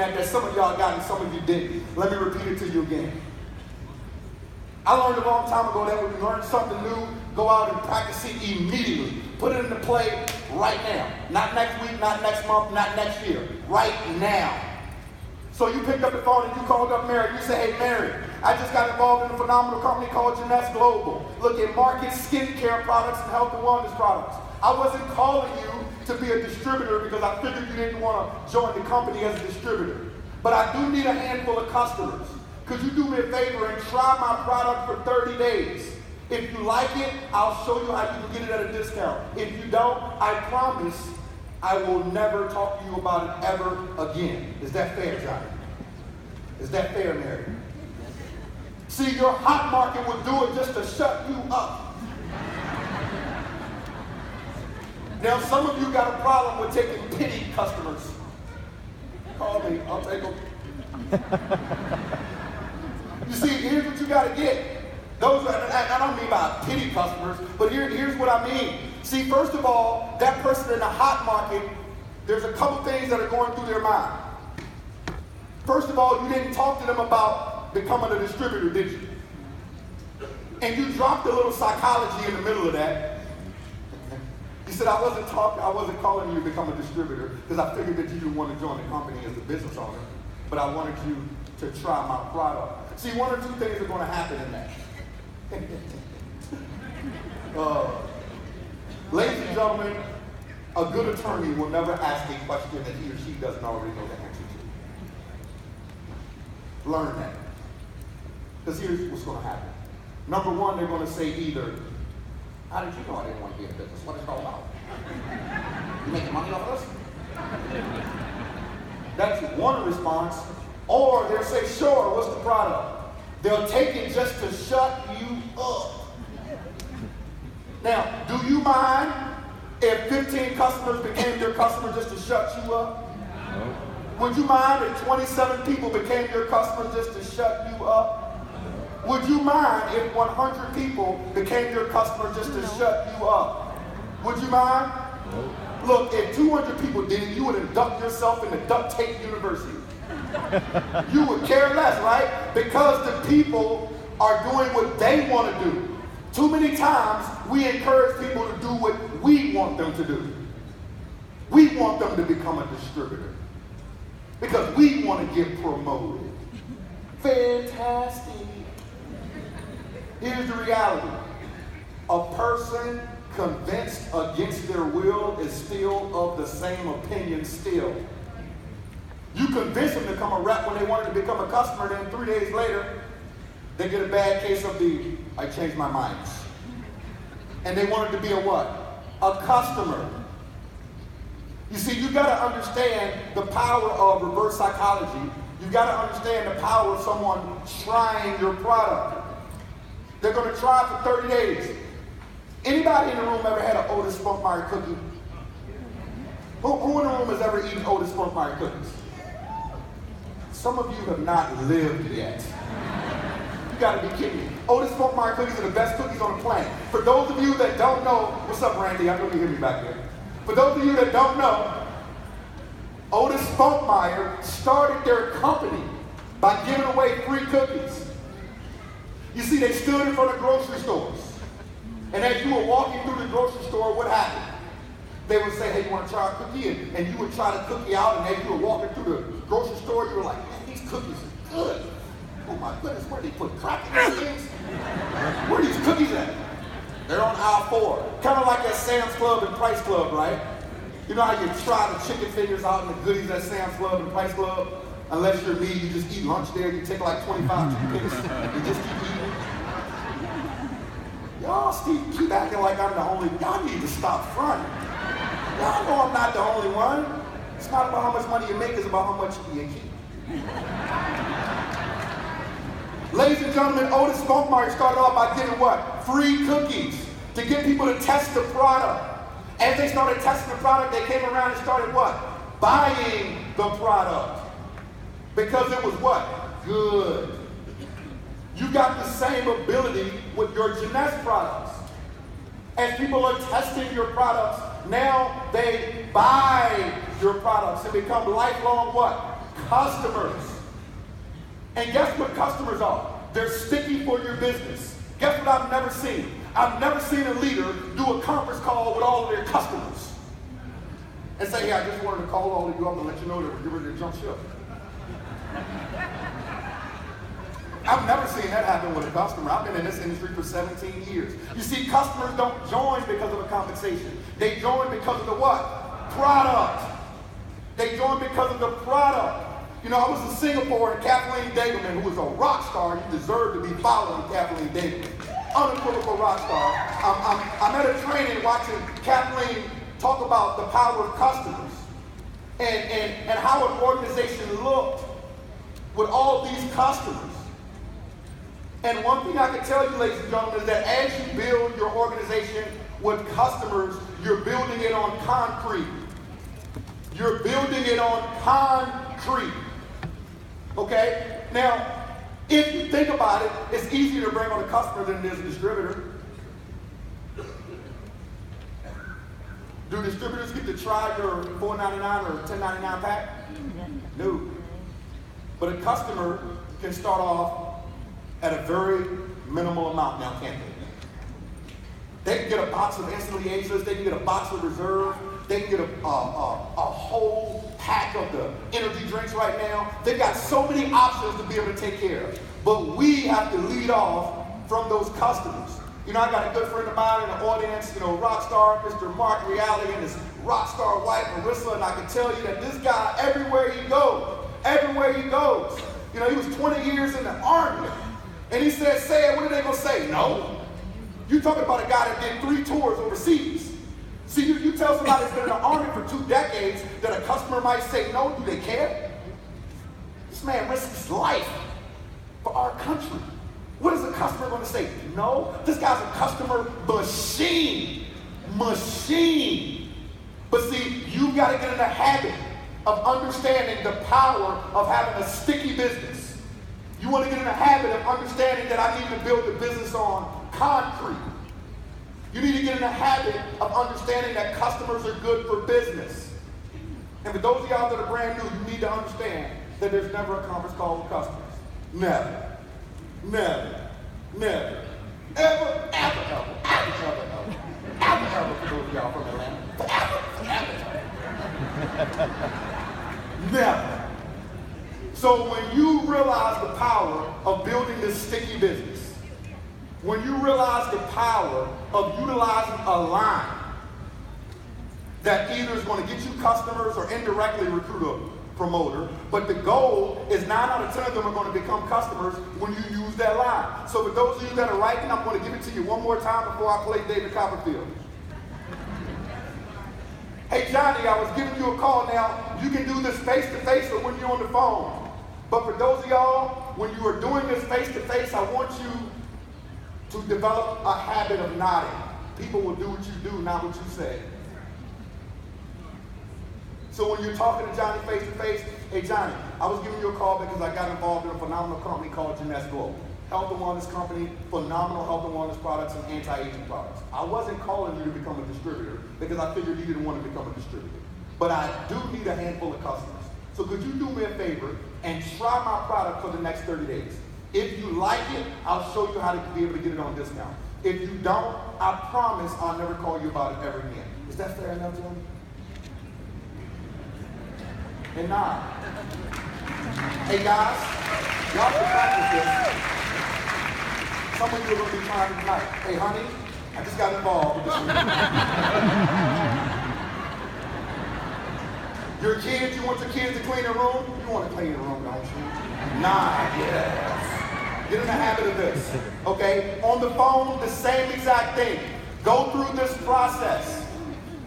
that some of y'all got and some of you didn't. Let me repeat it to you again. I learned a long time ago that when you learn something new, go out and practice it immediately. Put it into play right now. Not next week, not next month, not next year. Right now. So you picked up the phone and you called up Mary. You say, hey, Mary, I just got involved in a phenomenal company called Jeunesse Global. Look, it markets skincare products and health and wellness products. I wasn't calling you to be a distributor because I figured you didn't want to join the company as a distributor. But I do need a handful of customers. Could you do me a favor and try my product for 30 days? If you like it, I'll show you how you can get it at a discount. If you don't, I promise I will never talk to you about it ever again. Is that fair, Johnny? Is that fair, Mary? See, your hot market will do it just to shut you up. Now, some of you got a problem with taking pity customers. Call me, I'll take them. You see, here's what you got to get. Those, I don't mean by pity customers, but here's what I mean. See, first of all, that person in the hot market, there's a couple things that are going through their mind. First of all, you didn't talk to them about becoming a distributor, did you? And you dropped a little psychology in the middle of that. You said, I wasn't calling you to become a distributor because I figured that you didn't want to join the company as a business owner, but I wanted you to try my product. See, one or two things are going to happen in that. Ladies and gentlemen, a good attorney will never ask a question that he or she doesn't already know the answer to. Learn that. Because here's what's going to happen. Number one, they're going to say either, how did you know I didn't want to be in business? What is it all about? You making money off of us? That's one response. Or they'll say, sure, what's the product? They'll take it just to shut you up. Now, do you mind if 15 customers became your customer just to shut you up? No. Would you mind if 27 people became your customer just to shut you up? No. Would you mind if 100 people became your customer just to shut you up? Would you mind? No. Look, if 200 people did it, you would induct yourself into Duct Tape University. You would care less, right? Because the people are doing what they want to do. Too many times, we encourage people to do what we want them to do. We want them to become a distributor because we want to get promoted. Fantastic. Here's the reality. A person convinced against their will is still of the same opinion still. You convince them to become a rep when they wanted to become a customer, then 3 days later, they get a bad case of the, I changed my mind. And they wanted to be a what? A customer. You see, you got to understand the power of reverse psychology. You got to understand the power of someone trying your product. They're going to try it for 30 days. Anybody in the room ever had an Otis Spunkmeyer cookie? Who in the room has ever eaten Otis Spunkmeyer cookies? Some of you have not lived yet. You gotta be kidding me. Otis Spunkmeyer cookies are the best cookies on the planet. For those of you that don't know, what's up, Randy? I know you hear me back there. For those of you that don't know, Otis Spunkmeyer started their company by giving away free cookies. You see, they stood in front of grocery stores. And as you were walking through the grocery store, what happened? They would say, hey, you want to try a cookie? And you would try the cookie out, and as you were walking through the grocery store, you were like, man, these cookies are good. Oh my goodness, where did they put crack in these things? Where are these cookies at? They're on aisle 4. Kind of like at Sam's Club and Price Club, right? You know how you try the chicken fingers out and the goodies at Sam's Club and Price Club? Unless you're me, you just eat lunch there, you take like 25 toothpicks, you just keep eating. Y'all keep acting like I'm the only, y'all need to stop fronting. Y'all know I'm not the only one. It's not about how much money you make, it's about how much you keep. Ladies and gentlemen, Otis Spunkmeyer started off by giving what? Free cookies to get people to test the product. As they started testing the product, they came around and started what? Buying the product. Because it was what? Good. You got the same ability with your Jeunesse products. As people are testing your products, now they buy your products and become lifelong what? Customers. And guess what customers are? They're sticky for your business. Guess what I've never seen? I've never seen a leader do a conference call with all of their customers and say, hey, I just wanted to call all of you up and let you know that we're getting ready to jump ship. I've never seen that happen with a customer. I've been in this industry for 17 years. You see, customers don't join because of a compensation. They join because of the what? Product. They join because of the product. You know, I was in Singapore and Kathleen Dagerman, who was a rock star, you deserve to be following Kathleen Dagerman. Unequivocal rock star. I'm at a training watching Kathleen talk about the power of customers and how an organization looked with all these customers. And one thing I can tell you, ladies and gentlemen, is that as you build your organization with customers, you're building it on concrete. You're building it on concrete. Okay? Now, if you think about it, it's easier to bring on a customer than it is a distributor. Do distributors get to try your $4.99 or $10.99 pack? No. But a customer can start off at a very minimal amount now, can't they? They can get a box of instant liaisons, they can get a box of reserve, they can get a whole pack of the energy drinks right now. They've got so many options to be able to take care of. But we have to lead off from those customers. You know, I got a good friend of mine in the audience, you know, rock star, Mr. Mark Reality, and his rock star wife, Marissa, and I can tell you that this guy, everywhere he goes, you know, he was 20 years in the Army. And he said, say it, what are they going to say? No. You're talking about a guy that did 3 tours overseas. See, you tell somebody that's been in the Army for 2 decades that a customer might say no, do they care? This man risks his life for our country. What is a customer going to say? No. This guy's a customer machine. Machine. But see, you've got to get in the habit of understanding the power of having a sticky business. You want to get in the habit of understanding that I need to build the business on concrete. You need to get in the habit of understanding that customers are good for business. And for those of y'all that are brand new, you need to understand that there's never a conference call with customers. Never. Never. Never. Ever, ever, ever, ever, ever, ever. Ever, ever, for those of y'all from Atlanta. Forever, ever. Never. So when you realize the power of building this sticky business, when you realize the power of utilizing a line that either is going to get you customers or indirectly recruit a promoter, but the goal is 9 out of 10 of them are going to become customers when you use that line. So for those of you that are writing, I'm going to give it to you one more time before I play David Copperfield. Hey Johnny, I was giving you a call now. You can do this face-to-face or when you're on the phone. But for those of y'all, when you are doing this face-to-face, I want you to develop a habit of nodding. People will do what you do, not what you say. So when you're talking to Johnny face-to-face, hey Johnny, I was giving you a call because I got involved in a phenomenal company called Jeunesse Global. Health and wellness company, phenomenal health and wellness products and anti-aging products. I wasn't calling you to become a distributor because I figured you didn't want to become a distributor. But I do need a handful of customers. So could you do me a favor and try my product for the next 30 days? If you like it, I'll show you how to be able to get it on discount. If you don't, I promise I'll never call you about it ever again. Is that fair enough, Jim? And now, hey guys, y'all can practice this. Some of you are going to be trying tonight. Hey honey, I just got involved with this. Your kids, you want your kids to clean their room? You want to clean your room, don't you? Nah, yes. Get in the habit of this, okay? On the phone, the same exact thing. Go through this process.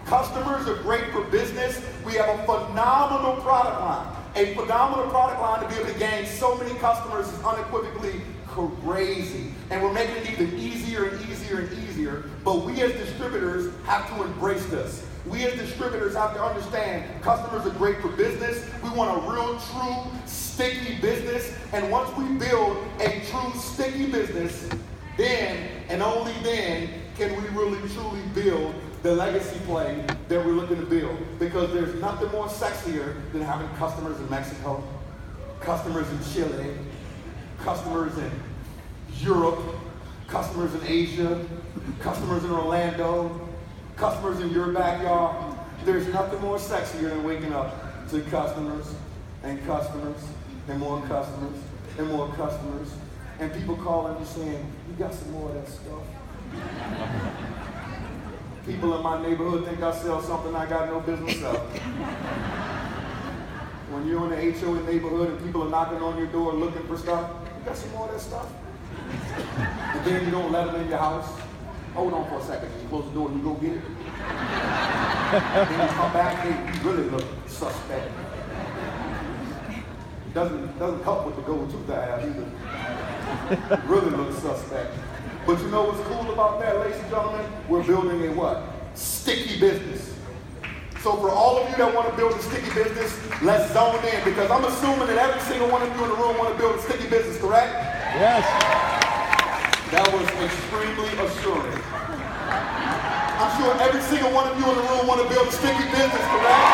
Customers are great for business. We have a phenomenal product line. A phenomenal product line to be able to gain so many customers is unequivocally crazy. And we're making it even easier and easier and easier. But we as distributors have to embrace this. We as distributors have to understand customers are great for business. We want a real, true, sticky business. And once we build a true, sticky business, then and only then can we really, truly build the legacy play that we're looking to build. Because there's nothing more sexier than having customers in Mexico, customers in Chile, customers in Europe, customers in Asia, customers in Orlando, customers in your backyard. There's nothing more sexier than waking up to customers and customers and more customers and more customers. And people calling you saying, you got some more of that stuff? People in my neighborhood think I sell something I got no business selling. When you're in the HOA neighborhood and people are knocking on your door looking for stuff, you got some more of that stuff? And then you don't let them in your house. Hold on for a second. You close the door and you go get it. Then you come back and you really look suspect. Doesn't help with the gold tooth I have either. Really looks suspect. But you know what's cool about that, ladies and gentlemen? We're building a what? Sticky business. So for all of you that want to build a sticky business, let's zone in, because I'm assuming that every single one of you in the room want to build a sticky business, correct? Yes. That was extremely assuring. I'm sure every single one of you in the room want to build a sticky business, correct?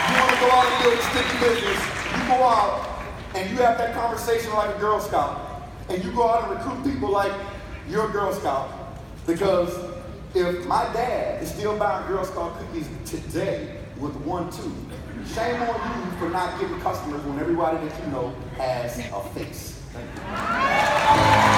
You want to go out and build a sticky business, you go out and you have that conversation like a Girl Scout. And you go out and recruit people like you're a Girl Scout. Because if my dad is still buying Girl Scout cookies today with 1 tooth, shame on you for not getting customers when everybody that you know has a face. Thank you.